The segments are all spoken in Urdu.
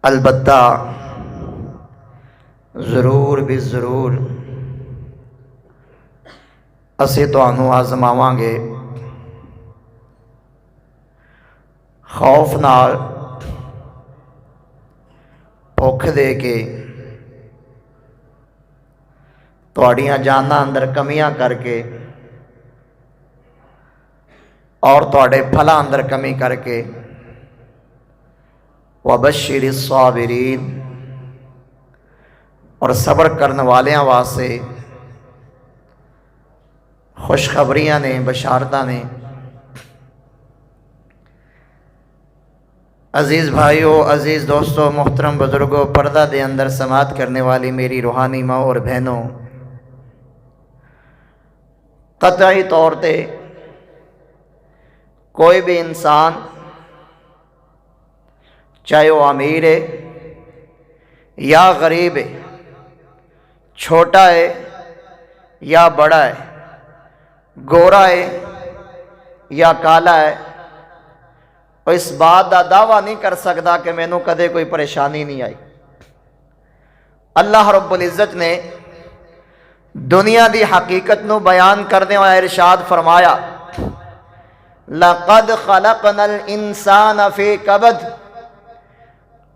البتہ ضرور بھی ضرور اسی تانوں آزماواں گے، خوف نال، بھوک دے کے، تواڈیاں جاناں اندر کمیاں کر کے اور تواڈے پھلاں اندر کمی کر کے، وبشر الصابرین، اور صبر کرنے والیاں واسطے خوشخبریاں نے، بشارتاں نے۔ عزیز بھائیو، عزیز دوستو، محترم بزرگوں، پردہ دے اندر سماعت کرنے والی میری روحانی ماں اور بہنوں، قطعی طور تے کوئی بھی انسان، چاہے وہ امیر ہے یا غریب ہے، چھوٹا ہے یا بڑا ہے، گورا ہے یا کالا ہے، وہ اس بات کا دعویٰ نہیں کر سکتا کہ مینوں کدے کوئی پریشانی نہیں آئی۔ اللہ رب العزت نے دنیا دی حقیقت نو بیان کرنے والا ارشاد فرمایا، لَقَدْ خَلَقْنَا الْإِنسَانَ فِي كَبَدٍ،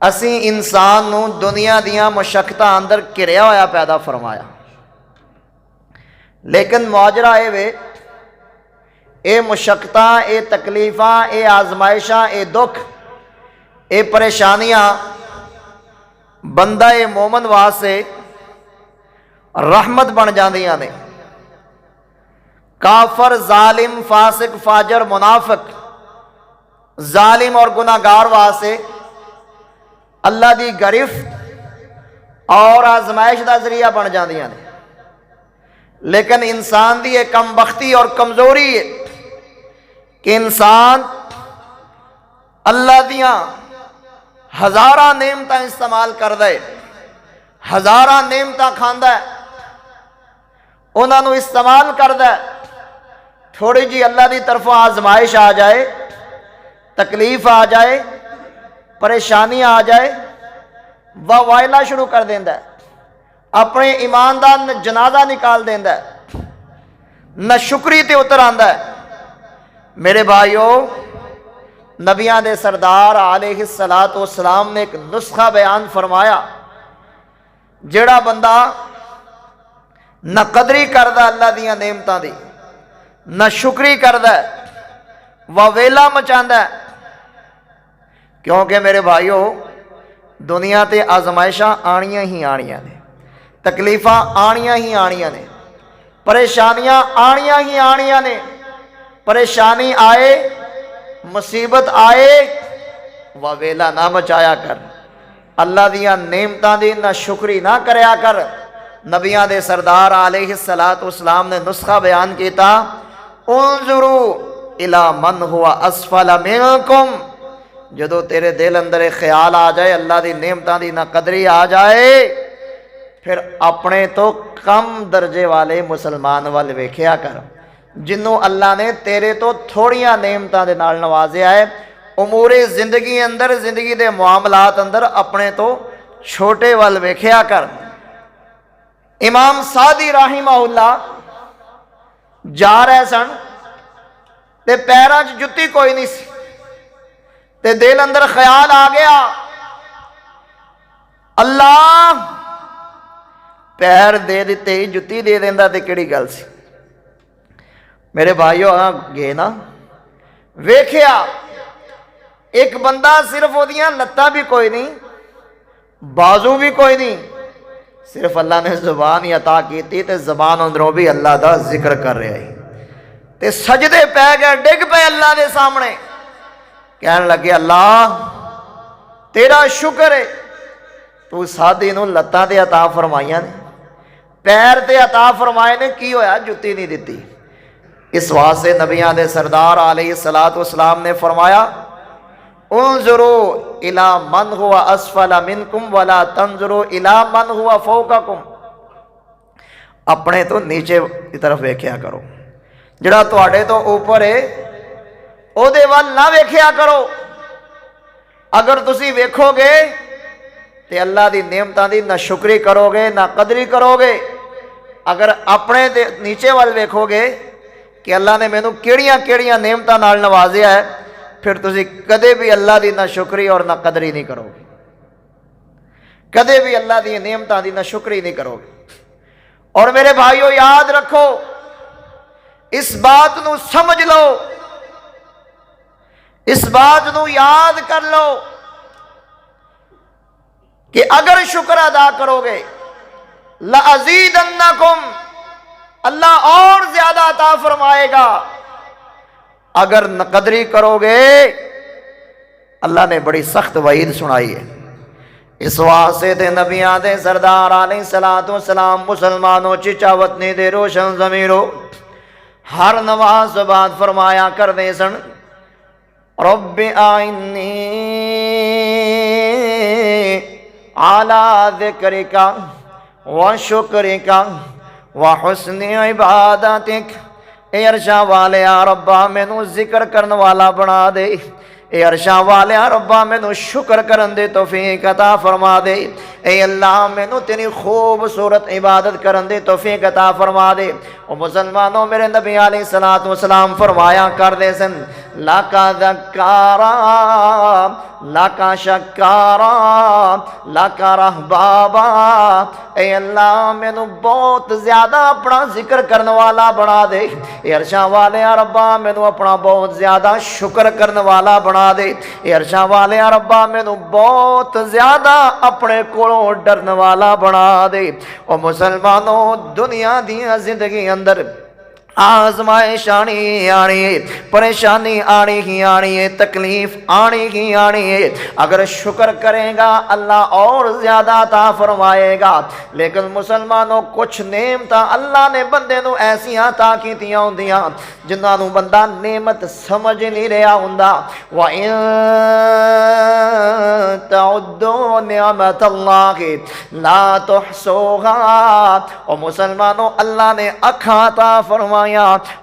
اسی انسان نو دنیا دیاں مشقتاں اندر گھریا ہویا پیدا فرمایا، لیکن ماجرا اے مشقتاں، اے تکلیفاں، اے آزمائشاں، اے دکھ، اے پریشانیاں بندہ مومن واسطے رحمت بن جاندیاں نے۔ کافر، ظالم، فاسق، فاجر، منافق، ظالم اور گناہگار واسطے اللہ دی گرفت اور آزمائش دا ذریعہ بن جاندیاں نے۔ لیکن انسان دی ایک کم بختی اور کمزوری ہے کہ انسان اللہ دیاں ہزاراں نعمتاں استعمال کردہ ہے، ہزاراں نعمتاں کھاندہ ہے، انہاں نو استعمال کردہ ہے، تھوڑی جی اللہ دی طرفوں آزمائش آ جائے، تکلیف آ جائے، پریشانی آ جائے، وائلہ شروع کر دیندہ ہے، اپنے ایمان دا جنازہ نکال دیندہ ہے، نہ شکری تے اتر آندہ ہے۔ میرے بھائیو، نبیان دے سردار علیہ السلام نے ایک نسخہ بیان فرمایا، جڑا بندہ نہ قدری کردہ اللہ دیاں نعمتاں دی، نہ شکری کردہ ہے، وہ ویلا مچاندہ ہے۔ کیونکہ میرے بھائیو، دنیا تے آزمائشاں آنیاں ہی آنیاں نے، تکلیفاں آنیاں ہی آنیاں نے، پریشانیاں آنیاں ہی آنیاں نے۔ پریشانی آئے، مصیبت آئے، وہ ویلا نہ مچایا کر، اللہ دیاں نعمتاں دی نہ شکری نہ کریا کر۔ نبیان دے سردار علیہ السلام نے نسخہ بیان کیتا، انظروا الی من ہوا اسفل منکم، جدو تیرے دل اندر ایک خیال آ جائے، اللہ دی نعمتاں دی نہ قدری آ جائے، پھر اپنے تو کم درجے والے مسلمان والے ویکھیا کر، جنوں اللہ نے تیرے تو تھوڑیاں نعمتاں دے نال نوازیا ہے۔ امور زندگی اندر، زندگی دے معاملات اندر اپنے تو چھوٹے وال ویکھیا کر۔ امام سعدی رحمہ اللہ جا رہے سن تے پیراں چ جتی کوئی نہیں سی، تے دل اندر خیال آ گیا، اللہ پیر دے دیتے ہی جتی دے دیندا تے کیڑی گل سی۔ میرے بھائیو، گئے نا، ویکھیا ایک بندہ صرف وہ دیاں لتاں بھی کوئی نہیں، بازو بھی کوئی نہیں، صرف اللہ نے زبان ہی عطا کیتی تے زبان اندروں بھی اللہ دا ذکر کر رہے ہیں، تے سجدے پہ گئے، ڈگ پہ اللہ دے سامنے، کہنے لگے اللہ تیرا شکر ہے، تو سادی نو لتاں تے عطا فرمائیاں نے، پیر تے عطا فرمائے نے، کی ہویا جتی نہیں دیتی۔ اس واسطے نبیان دے سردار علیہ السلام نے فرمایا، انظروا الی من ہوا اسفل منکم ولا تنظروا الی من ہوا فوقکم، اپنے تو نیچے کی طرف ویکھیا کرو، جڑا تواڈے تو اوپر ہے او دے وال نہ ویکھیا کرو۔ اگر تسی ویکھو گے تے اللہ دی نعمتاں دی نہ شکری کرو گے نہ قدری کرو گے۔ اگر اپنے نیچے وال ویکھو گے کہ اللہ نے مینوں کیڑیاں کیڑیاں نعمتاں نال نوازیا ہے، پھر تسی کدے بھی اللہ دی نہ شکری اور نہ قدری نہیں کرو گے، کدے بھی اللہ دی نعمتاں دی نہ شکری نہیں کرو گے۔ اور میرے بھائیو یاد رکھو، اس بات نو سمجھ لو، اس بات نو یاد کر لو کہ اگر شکر ادا کرو گے لَأَزِيدَنَّكُمْ، اللہ اور زیادہ عطا فرمائے گا۔ اگر نقدری کرو گے اللہ نے بڑی سخت وعید سنائی ہے۔ اس واسطے تے نبیاں دے سردار علیہ الصلوۃ والسلام مسلمانوں چچا وطنی دے روشن ضمیرو ہر نماز بعد فرمایا کر دے سن، رب اعنی علی ذکرک وشکرک وحسن عبادتک۔ اے عرشاں والے ربا مینو ذکر کرن والا بنا دے، اے عرشاں والے ربا مینو شکر کرن دے توفیق عطا فرما دے، اے اللہ مینو تیری خوبصورت عبادت کرن دے توفیق عطا فرما دے۔ او مسلمانوں، میرے نبی علیہ الصلوۃ والسلام فرمایا کر دے سن، لاکا ذکارا لاکا شکارا لاکا رہبابا، اے اللہ مینو بہت زیادہ اپنا ذکر کرن والا بنا دے، اے عرشاں والے ربا مینو اپنا بہت زیادہ شکر کرن والا بنا دے، اے عرشاں والے ربا مینو بہت زیادہ اپنے کولوں ڈرن والا بنا دے۔ او مسلمانوں، دنیا دی زندگی اندر آزمائش آنی آنی ہے، پریشانی آنی ہی آنی ہے، تکلیف آنی ہی آنی ہے۔ اگر شکر کرے گا اللہ اور زیادہ عطا فرمائے گا۔ لیکن مسلمانوں، کچھ نعمتاں اللہ نے بندے نو ایسیاں عطا کیتیاں ہوندیاں جنہاں نو بندہ نعمت سمجھ نہیں رہا ہوندا۔ وَإِن تَعُدُّوا نِعْمَتَ اللَّهِ لَا تُحْصُوهَا۔ اور مسلمانوں، اللہ نے اکھاں عطا فرمایا،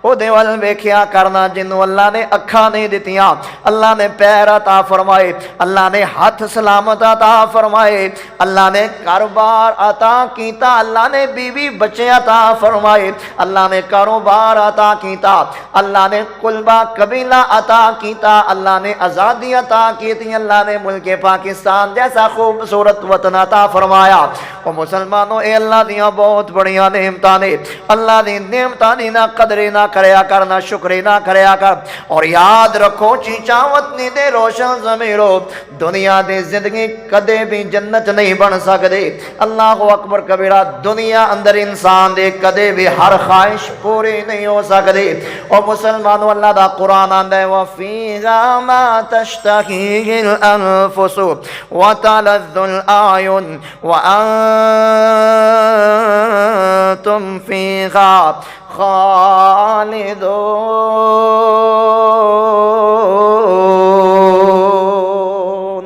او دے ول ویکھیا کرنا جنوں اللہ نے اکھاں نہیں دتیاں، اللہ نے پیر عطا فرمائے، اللہ نے ہاتھ سلامت عطا فرمائے، اللہ نے کاروبار عطا کیتا، اللہ نے بیوی بچے عطا فرمائے، اللہ نے کاروبار عطا کیتا، اللہ نے قلبہ قبیلہ عطا کیتا، اللہ نے آزادی عطا کیتی، اللہ نے ملک پاکستان جیسا خوبصورت وطن عطا فرمایا۔ او مسلمانوں، اے اللہ دیاں بہت بڑیاں نعمتاں نے، اللہ دی نعمتاں دی نہ قدرے نہ کریا کر، نہ شکرے نہ کریا کر۔ اور یاد رکھو چیچا وطنی دے روشن ضمیرو، دنیا دے زندگی کدے بھی جنت نہیں بن سکدے۔ اللہ اکبر کبیرہ، دنیا اندر انسان دے کدے بھی ہر خواہش پوری نہیں ہو سکدی۔ اور مسلمانوں، اللہ دا قرآن آندا ہے وَفِيهَا مَا تَشْتَهِيهِ الْأَنفُسُ وَتَلَذُّ الْأَعْيُنُ وَأَنْتُمْ فِيهَا خالدون۔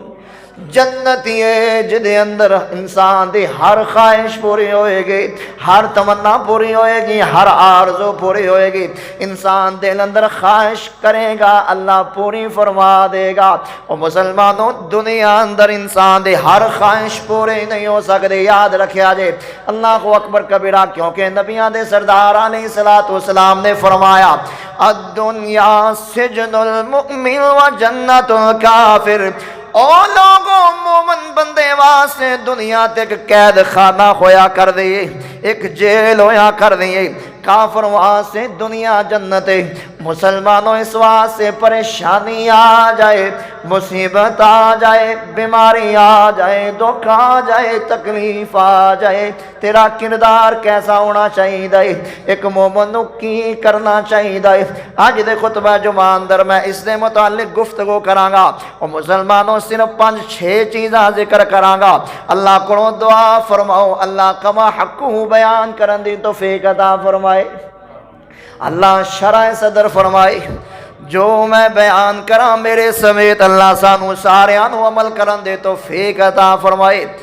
جنتی ہے جدے اندر انسان دی ہر خواہش پوری ہوئے گی، ہر تمنا پوری ہوئے گی، ہر آرزو پوری ہوئے گی۔ انسان دل اندر خواہش کرے گا اللہ پوری فرما دے گا۔ اور مسلمانوں، دنیا اندر انسان دی ہر خواہش پوری نہیں ہو سکتی۔ یاد رکھیا جے، اللہ اکبر کبیرہ، کیونکہ نبیاں دے سردار علیہ الصلوۃ والسلام نے فرمایا الدنیا سجن المؤمن و جنت الکافر۔ او لوگوں، مومن بندے واسطے دنیا تے ایک قید خانہ ہویا کر دیئے، ایک جیل ہویا کر دیئے، کافر واسطے دنیا جنت ہے۔ مسلمانوں، اس واسطے پریشانی آ جائے، مصیبت آ جائے، بیماری آ جائے، دکھ آ جائے، تکلیف آ جائے، تیرا کردار کیسا ہونا چاہیے، ایک مومن نو کی کرنا چاہیے۔ آج دے خطبہ جمعہ اندر میں اس دے متعلق گفتگو کرانگا، اور مسلمانوں صرف 5-6 چیزاں ذکر کرانگا۔ اللہ کو دعا فرماؤ اللہ کما حقہ بیان کرن دی توفیق عطا فرمائے، اللہ شرح صدر فرمائے، جو میں بیان کراں میرے سمیت اللہ سانو سارے عمل کرن دے توفیق عطا فرمائے۔